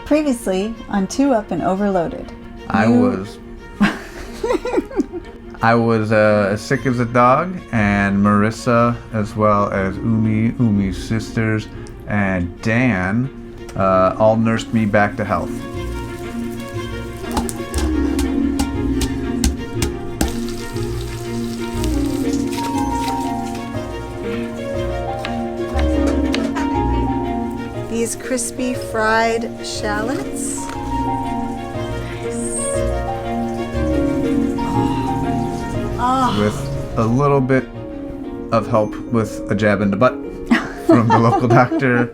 Previously on Two Up and Overloaded. I was as sick as a dog, and Marissa, as well as Umi's sisters, and Dan all nursed me back to health. These crispy fried shallots. With a little bit of help with a jab in the butt from the local doctor.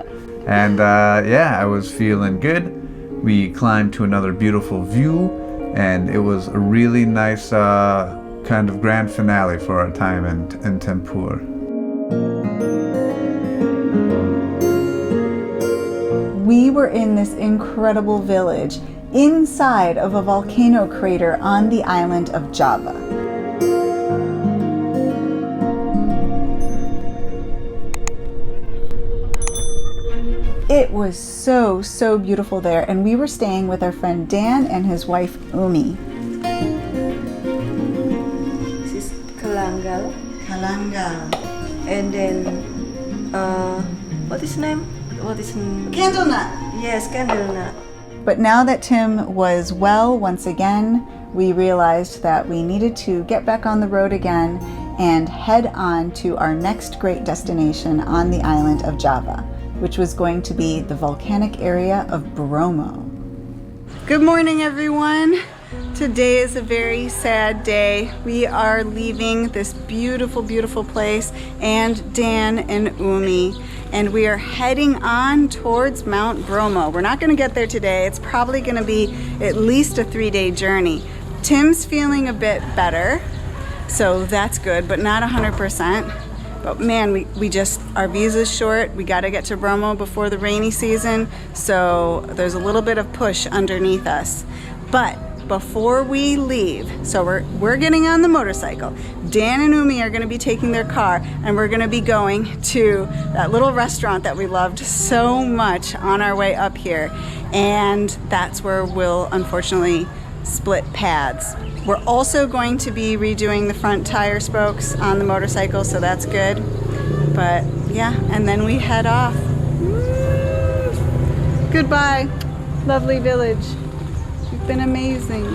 And yeah, I was feeling good. We climbed to another beautiful view, and it was a really nice kind of grand finale for our time in Tempur. We were in this incredible village inside of a volcano crater on the island of Java. It was so beautiful there, and we were staying with our friend Dan and his wife Umi. This is Kalangal. And then, what is name? Candle nut. Yes, candle nut. But now that Tim was well once again, we realized that we needed to get back on the road again and head on to our next great destination on the island of Java, which was going to be the volcanic area of Bromo. Good morning, everyone. Today is a very sad day. We are leaving this beautiful place, and Dan and Umi, and we are heading on towards Mount Bromo. We're not gonna get there today. It's probably gonna be at least a 3-day journey. Tim's feeling a bit better, so that's good, but not 100%. But man, our visa's short. We gotta get to Bromo before the rainy season, so there's a little bit of push underneath us. But before we leave, so we're getting on the motorcycle. Dan and Umi are gonna be taking their car, and we're gonna be going to that little restaurant that we loved so much on our way up here. And that's where we'll unfortunately split paths. We're also going to be redoing the front tire spokes on the motorcycle, so that's good. But yeah, and then we head off. Woo! Goodbye, lovely village. You've been amazing.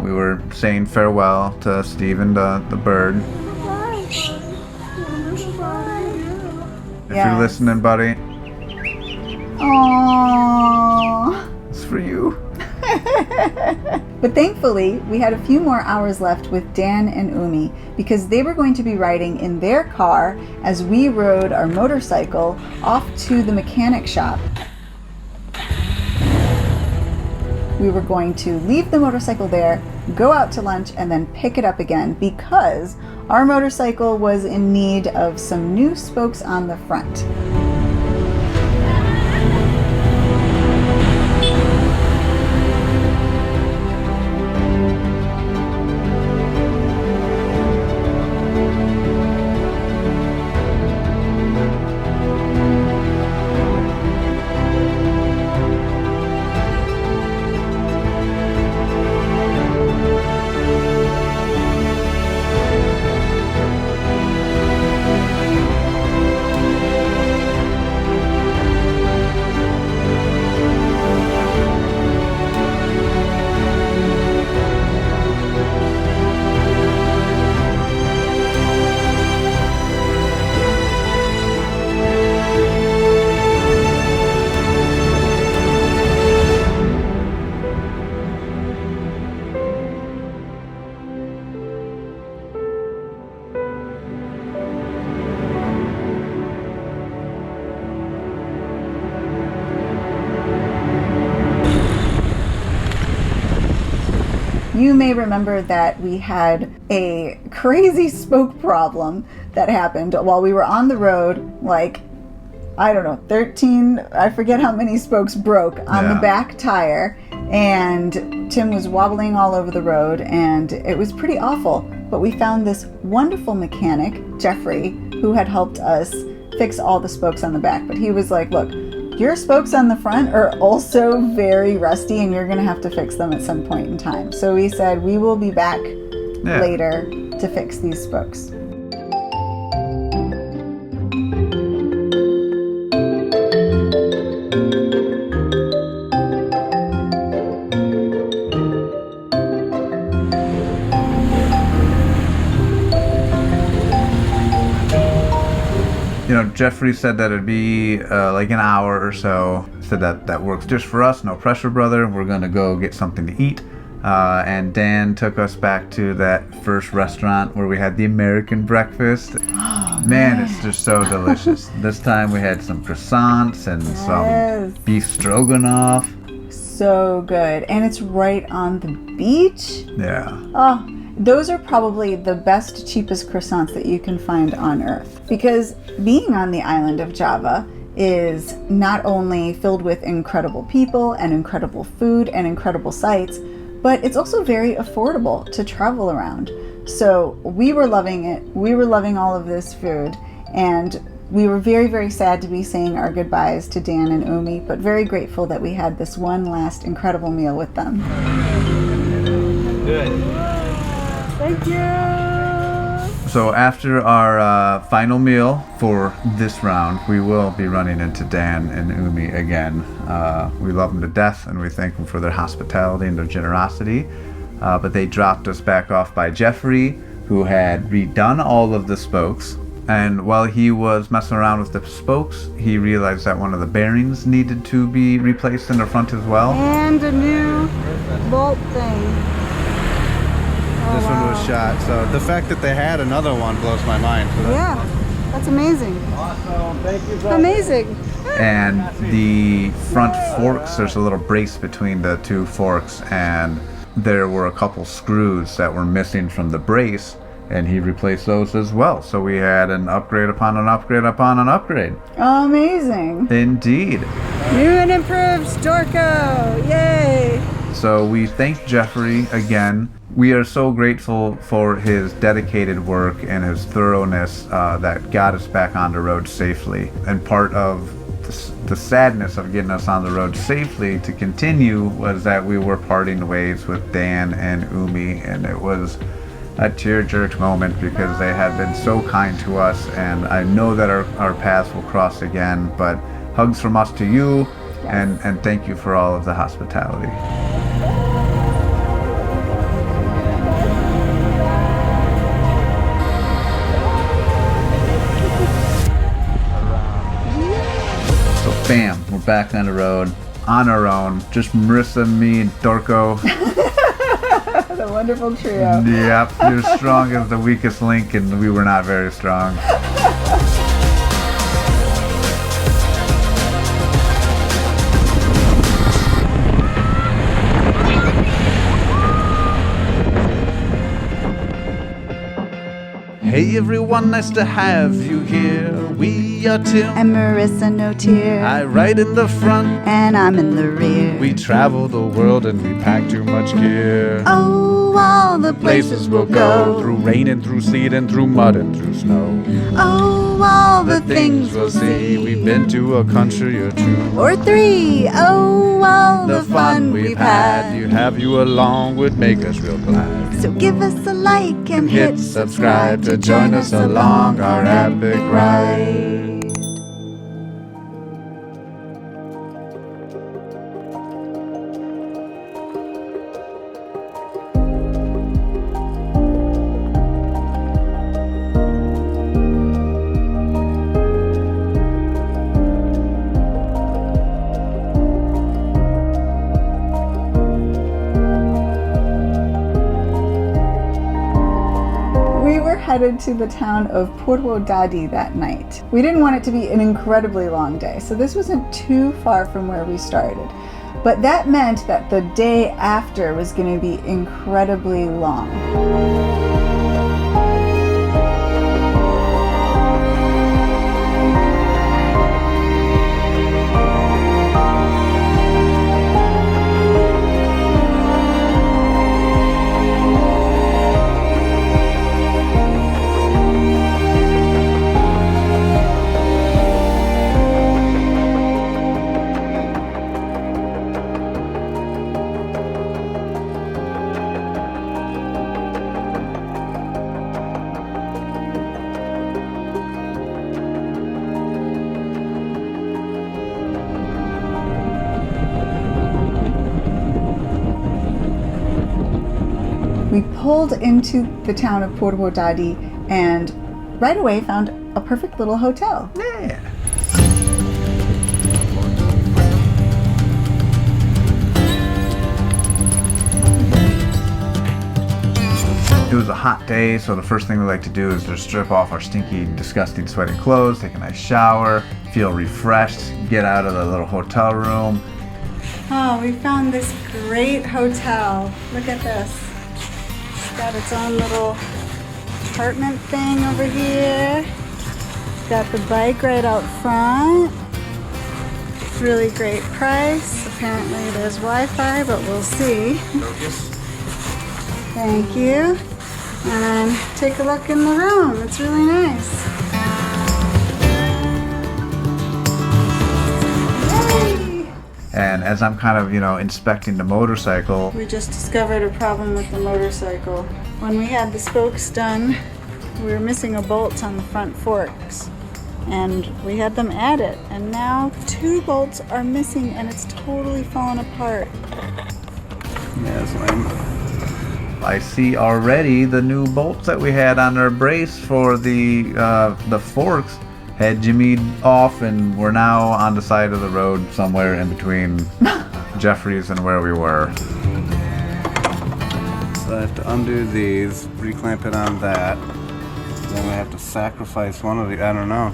We were saying farewell to Steven the bird. If you're listening, buddy. Aww. It's for you. But thankfully, we had a few more hours left with Dan and Umi because they were going to be riding in their car as we rode our motorcycle off to the mechanic shop. We were going to leave the motorcycle there, go out to lunch, and then pick it up again because our motorcycle was in need of some new spokes on the front. You may remember that we had a crazy spoke problem that happened while we were on the road, like I don't know, 13, I forget how many spokes broke on the back tire, and Tim was wobbling all over the road, and it was pretty awful. But we found this wonderful mechanic, Jeffrey, who had helped us fix all the spokes on the back. But he was like, look, your spokes on the front are also very rusty, and you're going to have to fix them at some point in time. So we said, we will be back later to fix these spokes. You know, Jeffrey said that it'd be like an hour or so. Said that works just for us, no pressure, brother. We're gonna go get something to eat. And Dan took us back to that first restaurant where we had the American breakfast. Man, it's just so delicious. This time we had some croissants and some beef stroganoff. So good. And it's right on the beach. Yeah. Oh, those are probably the best, cheapest croissants that you can find on Earth. Because being on the island of Java is not only filled with incredible people and incredible food and incredible sights, but it's also very affordable to travel around. So we were loving it. We were loving all of this food. And we were very, very sad to be saying our goodbyes to Dan and Umi, but very grateful that we had this one last incredible meal with them. Good. Thank you. So after our final meal for this round, we will be running into Dan and Umi again. We love them to death, and we thank them for their hospitality and their generosity. But they dropped us back off by Jeffrey, who had redone all of the spokes. And while he was messing around with the spokes, he realized that one of the bearings needed to be replaced in the front as well. And a new bolt thing. This one was shot, so the fact that they had another one blows my mind. So that's amazing. Awesome, thank you, brother. Amazing. And the front forks, there's a little brace between the two forks, and there were a couple screws that were missing from the brace, and he replaced those as well. So we had an upgrade upon an upgrade upon an upgrade. Amazing. Indeed. New and improved Storko. Yay. So we thank Jeffrey again. We are so grateful for his dedicated work and his thoroughness that got us back on the road safely. And part of the sadness of getting us on the road safely to continue was that we were parting ways with Dan and Umi, and it was a tear-jerk moment because they had been so kind to us, and I know that our paths will cross again, but hugs from us to you, and thank you for all of the hospitality. Bam, we're back on the road, on our own. Just Marissa, me, and Dorko. The wonderful trio. Yep, you're strong as the weakest link, and we were not very strong. Hey everyone, nice to have you here. We are Tim and Marissa, no tear. I ride in the front and I'm in the rear. We travel the world and we pack too much gear. Oh, all the places we'll go. Through rain and through sleet and through mud and through snow. Oh, all the things we'll see. We've been to a country or two or three. Oh, all the fun we've had. You have you along would make us real glad. So give us a like and Hit subscribe to join us along our epic ride. Headed to the town of Purwodadi that night. We didn't want it to be an incredibly long day, so this wasn't too far from where we started. But that meant that the day after was going to be incredibly long. pulled into the town of Porto Dadi and right away found a perfect little hotel. Yeah. It was a hot day, so the first thing we like to do is just strip off our stinky, disgusting, sweaty clothes, take a nice shower, feel refreshed, get out of the little hotel room. Oh, we found this great hotel. Look at this. It's got its own little apartment thing over here. It's got the bike right out front. Really great price. Apparently there's Wi-Fi, but we'll see. Thank you. And then take a look in the room. It's really nice. Yay! And as I'm kind of, inspecting the motorcycle, We just discovered a problem with the motorcycle. When we had the spokes done, we were missing a bolt on the front forks. And we had them added. And now 2 bolts are missing and it's totally fallen apart. Yeah, it's lame. I see already the new bolts that we had on our brace for the forks had jimmied off, and we're now on the side of the road somewhere in between Jeffries and where we were. So I have to undo these, reclamp it on that. Then we have to sacrifice one of the, I don't know.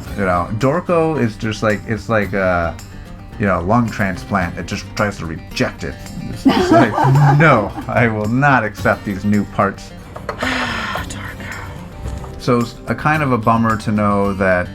Dorco is just like, it's like a, lung transplant. It just tries to reject it. It's just like, no, I will not accept these new parts. So it's a kind of a bummer to know that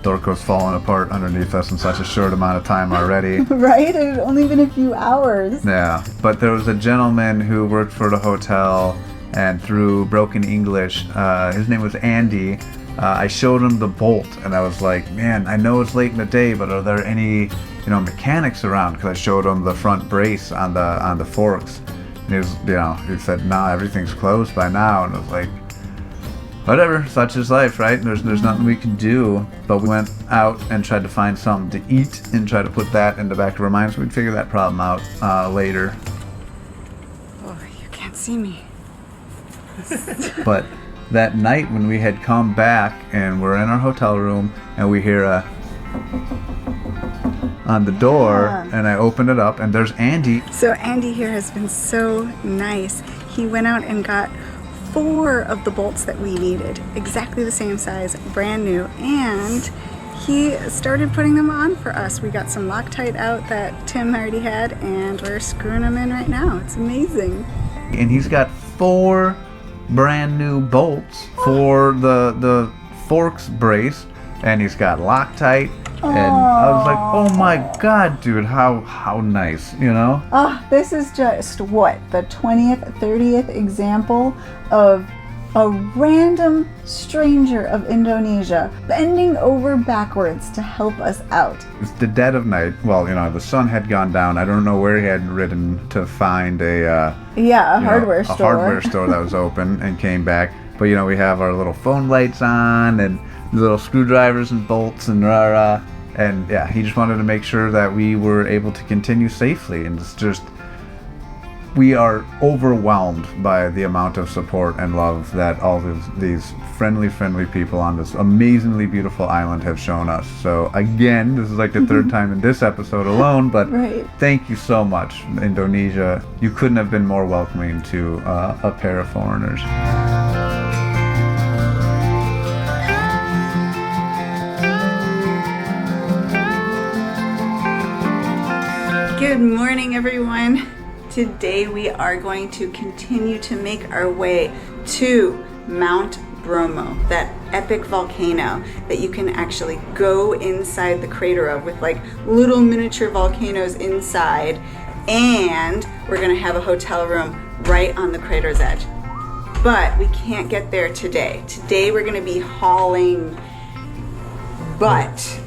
Dorco's fallen apart underneath us in such a short amount of time already. Right? It had only been a few hours. Yeah, but there was a gentleman who worked for the hotel, and through broken English, his name was Andy. I showed him the bolt, and I was like, man, I know it's late in the day, but are there any, mechanics around? Because I showed him the front brace on the forks, and he was, he said, nah, everything's closed by now, and I was like, whatever, such is life, right? There's nothing we can do. But we went out and tried to find something to eat and try to put that in the back of our minds. We'd figure that problem out later. Oh, you can't see me. But that night when we had come back and we're in our hotel room and we hear on the door, and I open it up and there's Andy. So Andy here has been so nice. He went out and got 4 of the bolts that we needed, exactly the same size, brand new, and he started putting them on for us. We got some Loctite out that Tim already had, and we're screwing them in right now. It's amazing. And he's got 4 brand new bolts for the forks brace, and he's got Loctite. And I was like, oh my god, dude, how nice, This is just what, the 20th, 30th example of a random stranger of Indonesia bending over backwards to help us out. It's the dead of night. Well, the sun had gone down. I don't know where he had ridden to find a hardware store. A hardware store that was open, and came back. But we have our little phone lights on and little screwdrivers and bolts and rah-rah. And yeah, he just wanted to make sure that we were able to continue safely. And it's just, we are overwhelmed by the amount of support and love that all of these friendly people on this amazingly beautiful island have shown us. So again, this is like the 3rd time in this episode alone, but Thank you so much, Indonesia. You couldn't have been more welcoming to a pair of foreigners. Good morning, everyone. Today we are going to continue to make our way to Mount Bromo, that epic volcano that you can actually go inside the crater of with like little miniature volcanoes inside, and we're gonna have a hotel room right on the crater's edge. But we can't get there today. Today we're gonna be hauling butt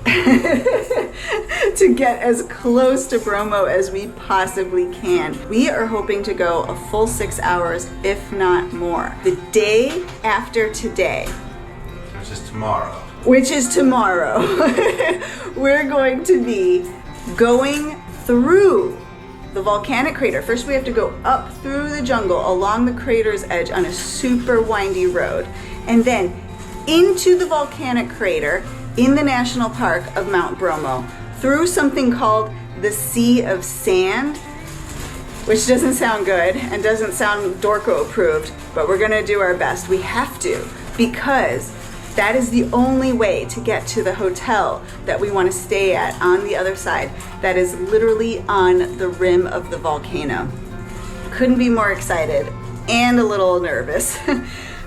to get as close to Bromo as we possibly can. We are hoping to go a full 6 hours, if not more. The day after today, Which is tomorrow. we're going to be going through the volcanic crater. First we have to go up through the jungle along the crater's edge on a super windy road, and then into the volcanic crater in the national park of Mount Bromo through something called the Sea of Sand, which doesn't sound good and doesn't sound Dorco approved, but we're gonna do our best. We have to, because that is the only way to get to the hotel that we want to stay at on the other side. That is literally on the rim of the volcano. Couldn't be more excited and a little nervous,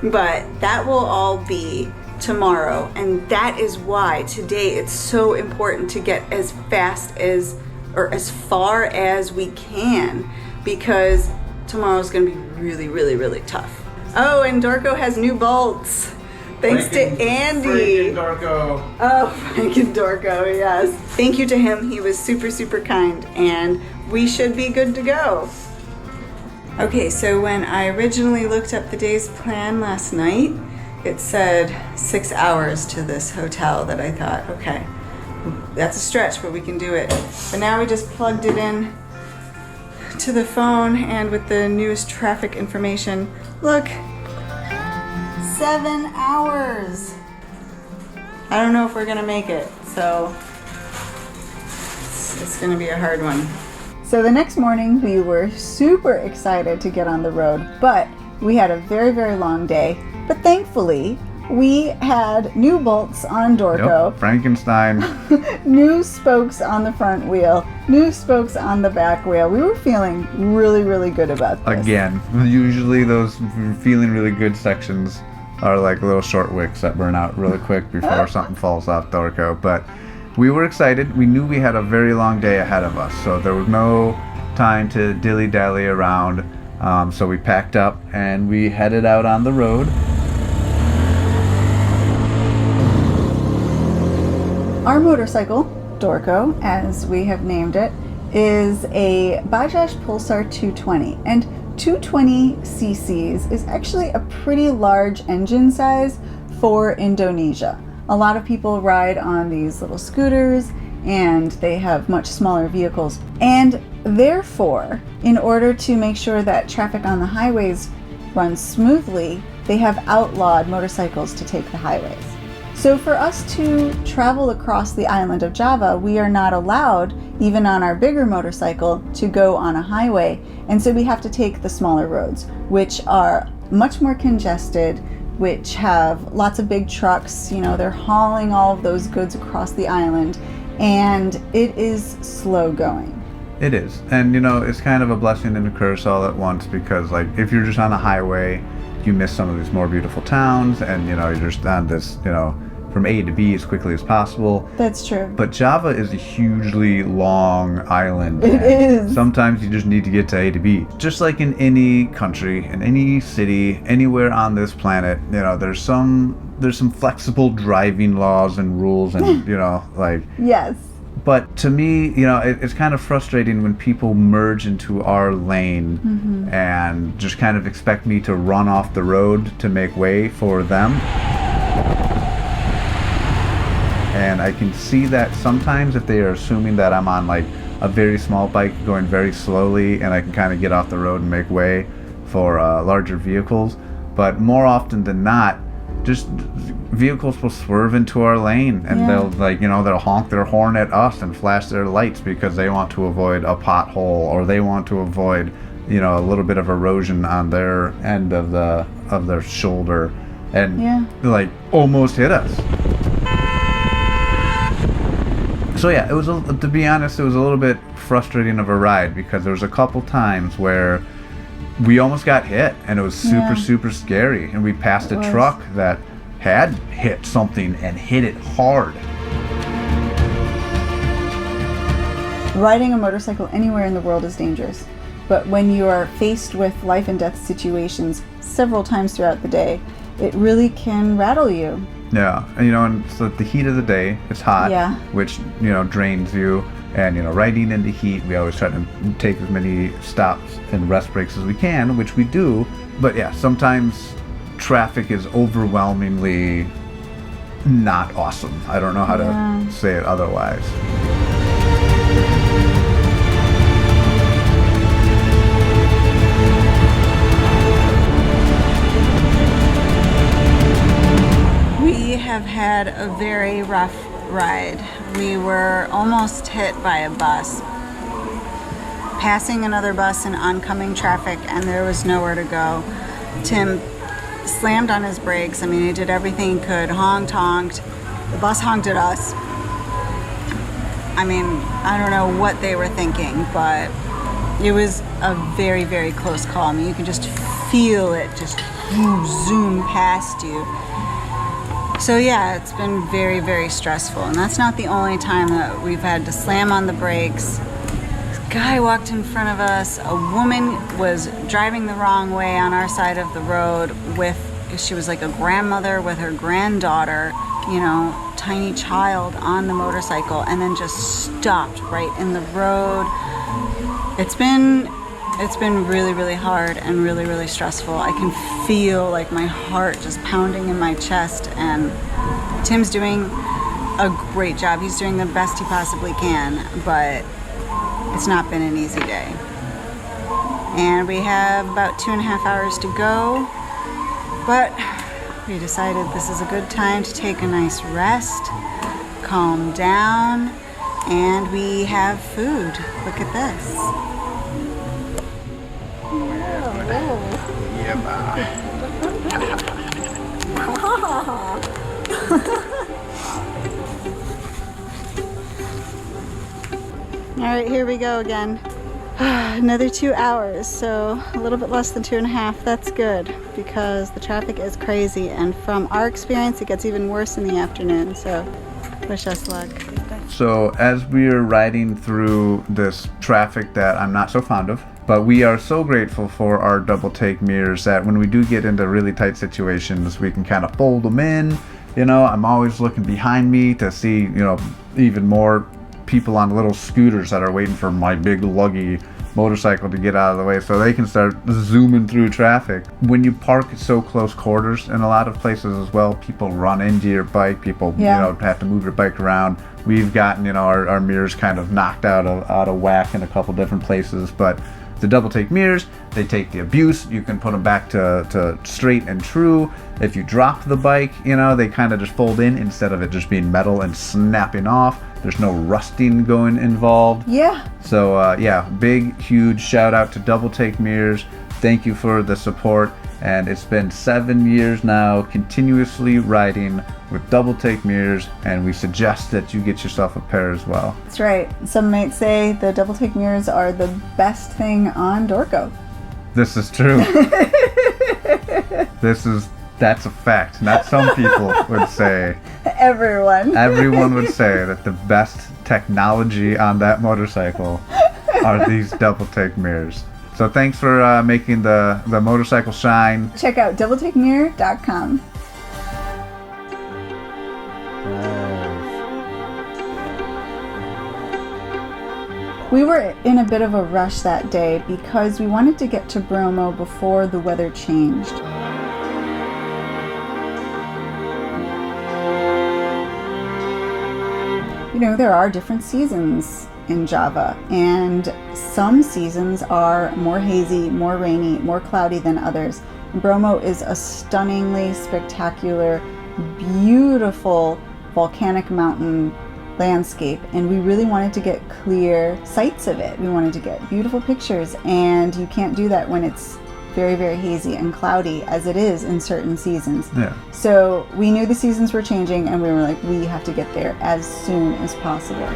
but that will all be tomorrow. And that is why today it's so important to get as fast as, or as far as we can, because tomorrow's gonna be really, really, really tough. Oh, and Dorco has new bolts. Thanks to Andy. Dorco. Oh, Franken Dorco, yes. Thank you to him. He was super, super kind, and we should be good to go. Okay, so when I originally looked up the day's plan last night, it said 6 hours to this hotel that I thought, okay, that's a stretch, but we can do it. But now we just plugged it in to the phone, and with the newest traffic information, look, 7 hours. I don't know if we're gonna make it, so it's gonna be a hard one. So the next morning we were super excited to get on the road, but we had a very, very long day. But thankfully, we had new bolts on Dorco. Yep, Frankenstein. New spokes on the front wheel, new spokes on the back wheel. We were feeling really, really good about this. Again, usually those feeling really good sections are like little short wicks that burn out really quick before something falls off Dorco. But we were excited. We knew we had a very long day ahead of us, so there was no time to dilly-dally around. So we packed up and we headed out on the road. Our motorcycle, Dorco, as we have named it, is a Bajaj Pulsar 220, and 220 cc's is actually a pretty large engine size for Indonesia. A lot of people ride on these little scooters and they have much smaller vehicles, and therefore, in order to make sure that traffic on the highways runs smoothly, they have outlawed motorcycles to take the highways. So for us to travel across the island of Java, we are not allowed, even on our bigger motorcycle, to go on a highway. And so we have to take the smaller roads, which are much more congested, which have lots of big trucks. You know, they're hauling all of those goods across the island, and it is slow going. It is. And, you know, it's kind of a blessing and a curse all at once, because, like, if you're just on a highway, you miss some of these more beautiful towns, and, you know, you're just on this, you know, from A to B as quickly as possible. That's true. But Java is a hugely long island. It is. Sometimes you just need to get to A to B. Just like in any country, in any city, anywhere on this planet, you know, there's some flexible driving laws and rules, and, you know, like... Yes. But to me, you know, it's kind of frustrating when people merge into our lane and just kind of expect me to run off the road to make way for them. And I can see that sometimes if they are assuming that I'm on like a very small bike going very slowly and I can kind of get off the road and make way for larger vehicles. But more often than not, just vehicles will swerve into our lane, and they'll, like, you know, they'll honk their horn at us and flash their lights because they want to avoid a pothole, or they want to avoid, you know, a little bit of erosion on their end of their shoulder, and like almost hit us. So yeah, it was, to be honest, it was a little bit frustrating of a ride, because there was a couple times where we almost got hit, and it was super scary, and we passed a truck that had hit something and hit it hard. Riding a motorcycle anywhere in the world is dangerous, but when you are faced with life and death situations several times throughout the day, it really can rattle you. Yeah, and, you know, and it's the heat of the day, it's hot, which, you know, drains you. And, you know, riding in the heat, we always try to take as many stops and rest breaks as we can, which we do. But yeah, sometimes traffic is overwhelmingly not awesome. I don't know how to say it otherwise. We have had a very rough ride. We were almost hit by a bus, passing another bus in oncoming traffic, and there was nowhere to go. Tim slammed on his brakes. I mean, he did everything he could, honked. The bus honked at us. I mean, I don't know what they were thinking, but it was a very, very close call. I mean, you can just feel it just zoom past you. So yeah, it's been very, very stressful. And that's not the only time that we've had to slam on the brakes. This guy walked in front of us. A woman was driving the wrong way on our side of the road she was like a grandmother with her granddaughter, you know, tiny child on the motorcycle, and then just stopped right in the road. It's been really, really hard and really, really stressful. I can feel like my heart just pounding in my chest, and Tim's doing a great job. He's doing the best he possibly can, but it's not been an easy day. And we have about 2.5 hours to go, but we decided this is a good time to take a nice rest, calm down, and we have food. Look at this. All right, here we go again. Another 2 hours, so a little bit less than 2.5. That's good because the traffic is crazy, and from our experience, it gets even worse in the afternoon. So wish us luck. So as we're riding through this traffic that I'm not so fond of, but we are so grateful for our Doubletake mirrors that when we do get into really tight situations, we can kind of fold them in. You know, I'm always looking behind me to see, you know, even more people on little scooters that are waiting for my big luggy motorcycle to get out of the way so they can start zooming through traffic. When you park at so close quarters in a lot of places as well, people run into your bike, people you know, have to move your bike around. We've gotten, you know, our mirrors kind of knocked out of whack in a couple different places, but the Doubletake mirrors, they take the abuse. You can put them back to straight and true. If you drop the bike, you know, they kind of just fold in instead of it just being metal and snapping off. There's no rusting going involved. Yeah. So yeah, big, huge shout out to Doubletake mirrors. Thank you for the support. And it's been 7 years now continuously riding with Doubletake mirrors, and we suggest that you get yourself a pair as well. That's right. Some might say the Doubletake mirrors are the best thing on Dorco. This is true. That's a fact. Not some people would say. Everyone would say that the best technology on that motorcycle are these Doubletake mirrors. So thanks for making the motorcycle shine. Check out doubletakemir.com. We were in a bit of a rush that day because we wanted to get to Bromo before the weather changed. You know, there are different seasons in Java, and some seasons are more hazy, more rainy, more cloudy than others. Bromo is a stunningly spectacular, beautiful volcanic mountain landscape, and we really wanted to get clear sights of it. We wanted to get beautiful pictures, and you can't do that when it's very, very hazy and cloudy as it is in certain seasons. Yeah. So we knew the seasons were changing, and we were like, we have to get there as soon as possible.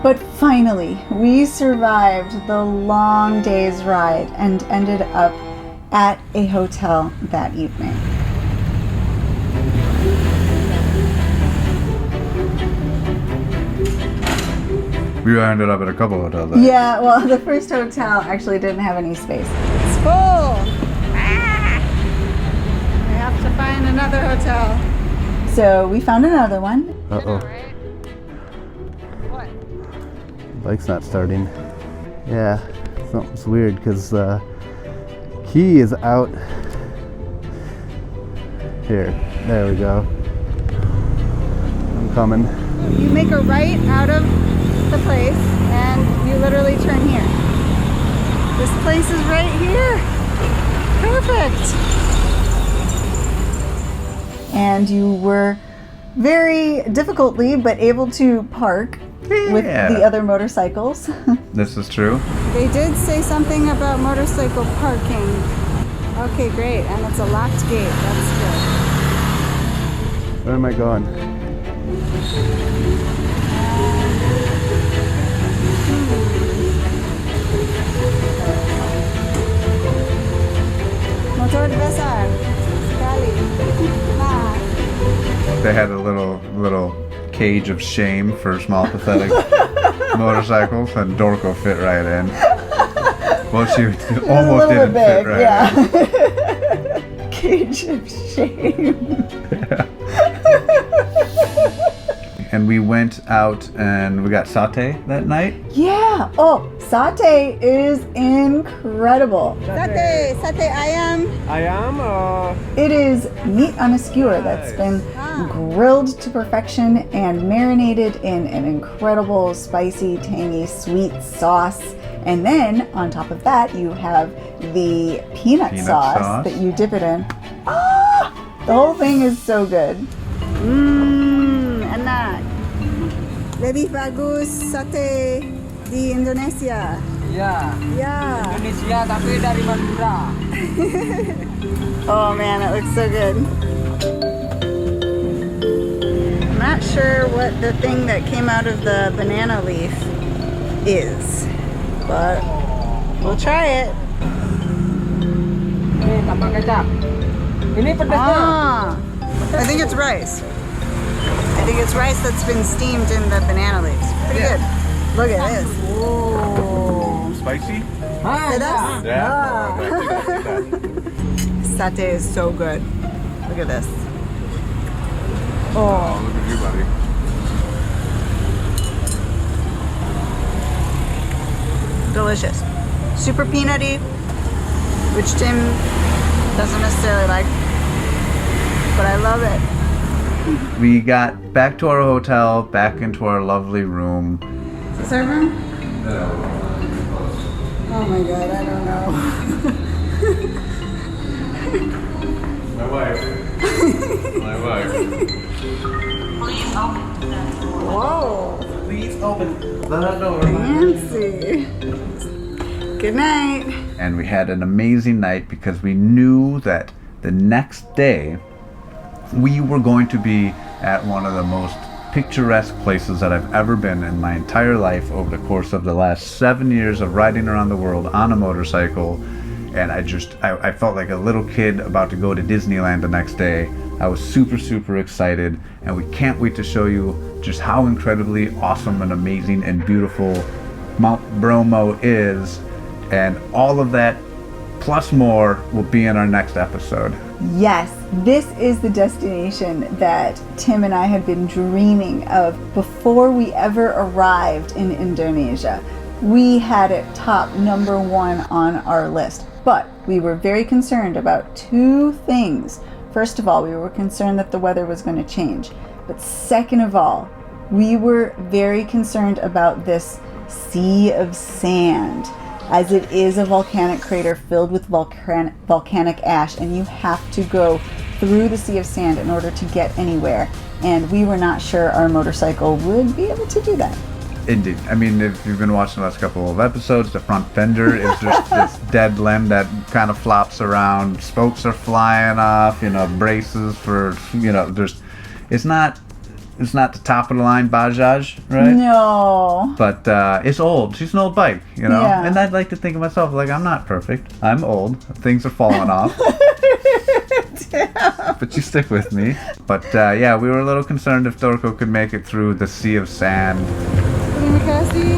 But finally, we survived the long day's ride and ended up at a hotel that evening. We ended up at a couple hotels. Yeah, well, the first hotel actually didn't have any space. It's full. We have to find another hotel. So we found another one. Uh-oh. What? Bike's not starting. Yeah, something's weird because key is out. Here, there we go. I'm coming. You make a right out of the place and you literally turn here. This place is right here. Perfect. And you were very difficultly but able to park with the other motorcycles. This is true. They did say something about motorcycle parking. Okay, great. And it's a locked gate. That's good. Where am I going? Motor besar sekali. Nah. They had a little cage of shame for small pathetic motorcycles, and Dorco fit right in. Well, she almost didn't fit right in. Cage of shame. And we went out and we got satay that night. Yeah. Oh, satay is incredible. Satay ayam. Ayam? It is meat on a skewer that's been grilled to perfection and marinated in an incredible spicy, tangy, sweet sauce. And then on top of that, you have the peanut sauce that you dip it in. Ah! The whole thing is so good. Enak. Lebih bagus sate di Indonesia. Ya, Yeah. Indonesia tapi dari Madura. Oh man, it looks so good. I'm not sure what the thing that came out of the banana leaf is, but we'll try it. Ini tambah kecap. Ini pedasnya. Ah, I think it's rice. I think it's rice that's been steamed in the banana leaves. Pretty good. Look at this. Whoa. Spicy? It is? Yeah. Satay is so good. Look at this. Oh, look at you, buddy. Delicious. Super peanutty, which Tim doesn't necessarily like, but I love it. We got back to our hotel, back into our lovely room. Is this our room? Oh my god, I don't know. My wife. My wife. Whoa, Please open the door. fancy. Good night. And we had an amazing night because we knew that the next day we were going to be at one of the most picturesque places that I've ever been in my entire life over the course of the last 7 years of riding around the world on a motorcycle. And I felt like a little kid about to go to Disneyland the next day. I was super, super excited, and we can't wait to show you just how incredibly awesome and amazing and beautiful Mount Bromo is. And all of that plus more will be in our next episode. Yes, this is the destination that Tim and I had been dreaming of before we ever arrived in Indonesia. We had it top number 1 on our list, but we were very concerned about 2 things. First of all, we were concerned that the weather was going to change. But second of all, we were very concerned about this sea of sand, as it is a volcanic crater filled with volcanic ash, and you have to go through the sea of sand in order to get anywhere. And we were not sure our motorcycle would be able to do that. Indeed. I mean, if you've been watching the last couple of episodes, the front fender is just this dead limb that kind of flops around. Spokes are flying off, braces for, it's not the top of the line Bajaj, right? No. But it's old. She's an old bike, Yeah. And I'd like to think of myself like I'm not perfect. I'm old. Things are falling off. But you stick with me. But yeah, we were a little concerned if Dorco could make it through the sea of sand. Terima kasih.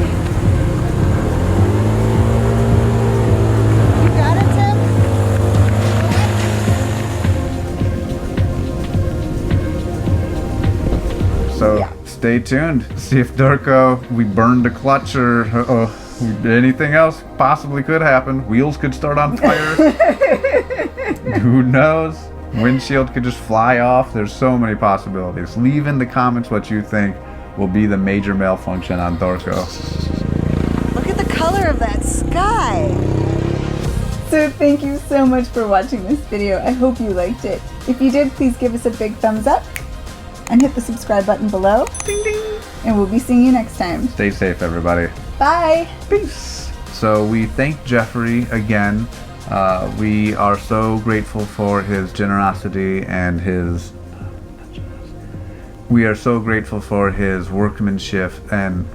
You got it, Tim? So Yeah. stay tuned. See if Durko, we burned a clutch or anything else possibly could happen. Wheels could start on fire. Who knows? Windshield could just fly off. There's so many possibilities. Leave in the comments what you think will be the major malfunction on Durko. Look at the color of that sky. So thank you so much for watching this video. I hope you liked it. If you did, please give us a big thumbs up and hit the subscribe button below. Ding ding. And we'll be seeing you next time. Stay safe, everybody. Bye. Peace. So we thank Jeffrey again. We are so grateful for his generosity and his... We are so grateful for his workmanship and...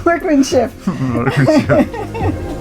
Workmanship. workmanship.